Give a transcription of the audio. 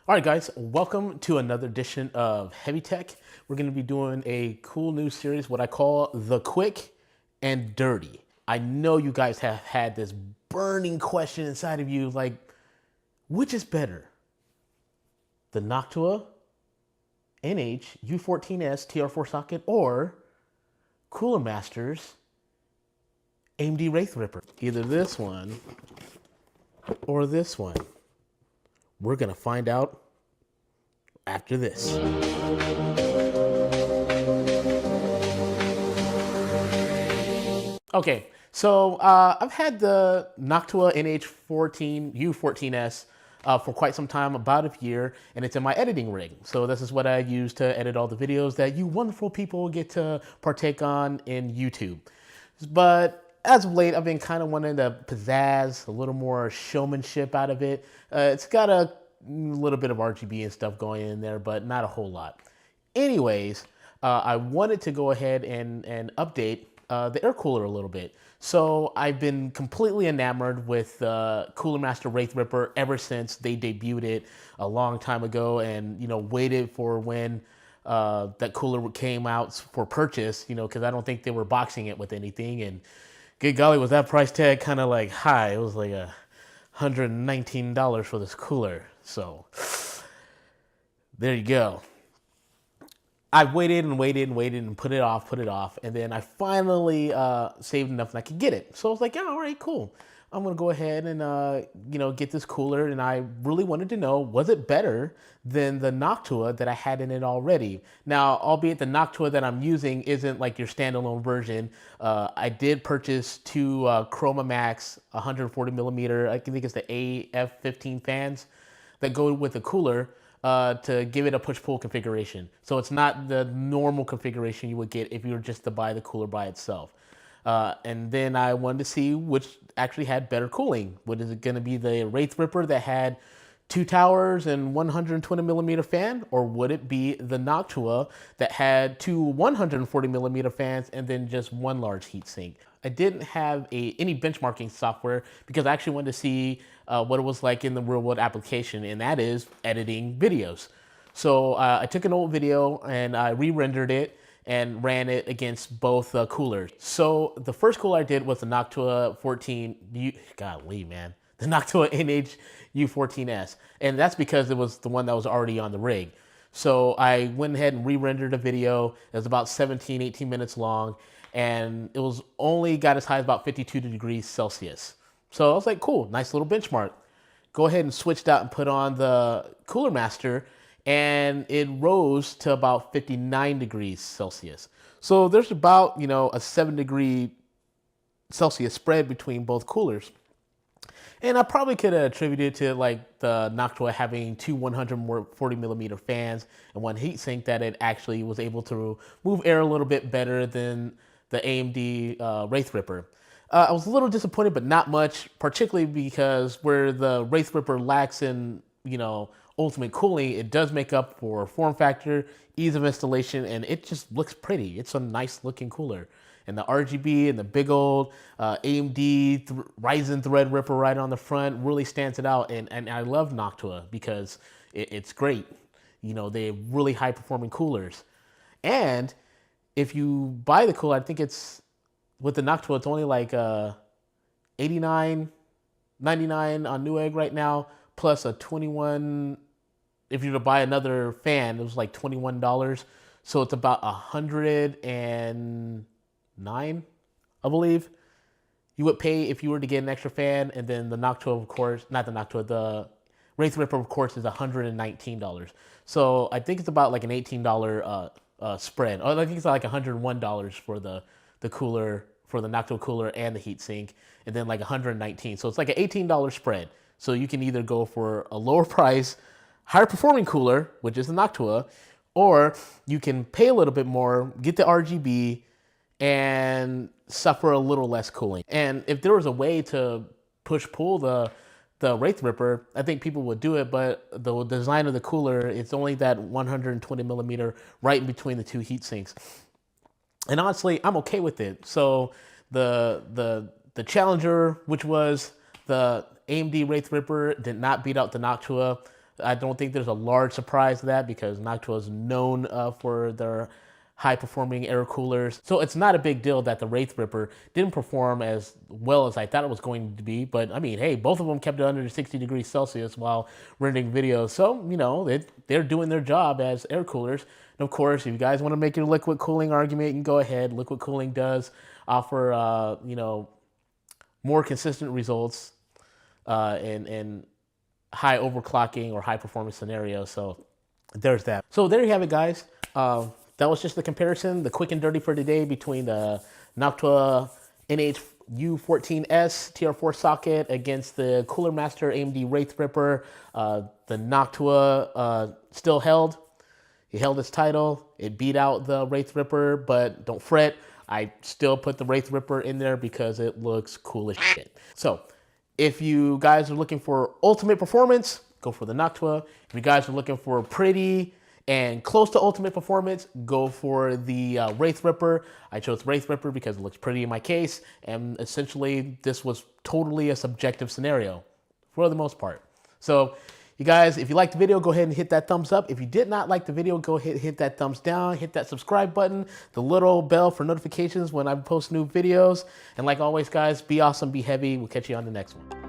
All right, guys, welcome to another edition of HeavyTek. We're going to be doing a cool new series, what I call the quick and dirty. I know you guys have had this burning question inside of you, like, which is better? The Noctua NH-U14s TR4 socket or Coolermaster's AMD Wraith Ripper? Either this one or this one. We're going to find out after this. Okay, so I've had the Noctua NH-U14s for quite some time, about a year, and it's in my editing rig. So this is what I use to edit all the videos that you wonderful people get to partake on in YouTube. But as of late, I've been kind of wanting to pizzazz, a little more showmanship out of it. It's got a little bit of RGB and stuff going in there, but not a whole lot. Anyways, I wanted to go ahead and update the air cooler a little bit. So I've been completely enamored with Coolermaster Wraith Ripper ever since they debuted it a long time ago, and waited for when that cooler came out for purchase, because I don't think they were boxing it with anything. And good golly, was that price tag kind of like high. It was like $119 for this cooler. So there you go. I waited and waited and waited and put it off, and then I finally saved enough and I could get it. So I was like, yeah, all right, cool. I'm gonna go ahead and get this cooler, and I really wanted to know, was it better than the Noctua that I had in it already? Now, albeit the Noctua that I'm using isn't like your standalone version. I did purchase two Chroma Max 140 millimeter, I think it's the AF15 fans that go with the cooler to give it a push-pull configuration. So it's not the normal configuration you would get if you were just to buy the cooler by itself. And then I wanted to see which actually had better cooling. What is it going to be, the Wraith Ripper that had 2 towers and 120 millimeter fan, or would it be the Noctua that had 2 140 millimeter fans and then just one large heatsink? I didn't have any benchmarking software because I actually wanted to see what it was like in the real world application, and that is editing videos. So I took an old video and I re-rendered it and ran it against both coolers. So the first cooler I did was the Noctua the Noctua NH-U14s, and that's because it was the one that was already on the rig. So I went ahead and re-rendered a video. It was about 17, 18 minutes long, and it was only got as high as about 52 degrees Celsius. So I was like, cool, nice little benchmark. Go ahead and switched out and put on the Coolermaster, and it rose to about 59 degrees Celsius. So there's about, a 7 degree Celsius spread between both coolers. And I probably could have attributed to like the Noctua having 2 140 millimeter fans and one heatsink, that it actually was able to move air a little bit better than the AMD Wraith Ripper. I was a little disappointed, but not much, particularly because where the Wraith Ripper lacks in, ultimate cooling, it does make up for form factor, ease of installation, and it just looks pretty. It's a nice looking cooler. And the RGB and the big old AMD Ryzen Threadripper right on the front really stands it out. And I love Noctua because it's great. They're really high performing coolers. And if you buy the cooler, I think it's, with the Noctua, it's only like $89.99 on Newegg right now, plus a 21. If you were to buy another fan, it was like $21. So it's about $109, I believe, you would pay if you were to get an extra fan. And then the Noctua, of course, not the Noctua, the Wraith Ripper, of course, is $119. So I think it's about like an $18 spread. Or I think it's like $101 for the cooler, for the Noctua cooler and the heatsink, and then like $119. So it's like an $18 spread. So you can either go for a lower price, higher performing cooler, which is the Noctua, or you can pay a little bit more, get the RGB, and suffer a little less cooling. And if there was a way to push-pull the Wraith Ripper, I think people would do it, but the design of the cooler, it's only that 120 millimeter right in between the two heat sinks. And honestly, I'm okay with it. So the challenger, which was the AMD Wraith Ripper, did not beat out the Noctua. I don't think there's a large surprise to that because Noctua is known for their high-performing air coolers. So it's not a big deal that the Wraith Ripper didn't perform as well as I thought it was going to be. But I mean, hey, both of them kept it under 60 degrees Celsius while rendering videos. So, you know, they're doing their job as air coolers. And of course, if you guys want to make your liquid cooling argument, you can go ahead. Liquid cooling does offer, you know, more consistent results in high overclocking or high performance scenarios. So there's that. So there you have it, guys. That was just the comparison, the quick and dirty for today between the Noctua NH-U14s TR4 socket against the Coolermaster AMD Wraith Ripper. The Noctua still held. He held its title. It beat out the Wraith Ripper, but don't fret. I still put the Wraith Ripper in there because it looks cool as shit. So if you guys are looking for ultimate performance, go for the Noctua. If you guys are looking for pretty and close to ultimate performance, go for the Wraith Ripper. I chose Wraith Ripper because it looks pretty in my case, and essentially this was totally a subjective scenario for the most part. So you guys, if you liked the video, go ahead and hit that thumbs up. If you did not like the video, go ahead and hit that thumbs down, hit that subscribe button, the little bell for notifications when I post new videos. And like always, guys, be awesome, be heavy. We'll catch you on the next one.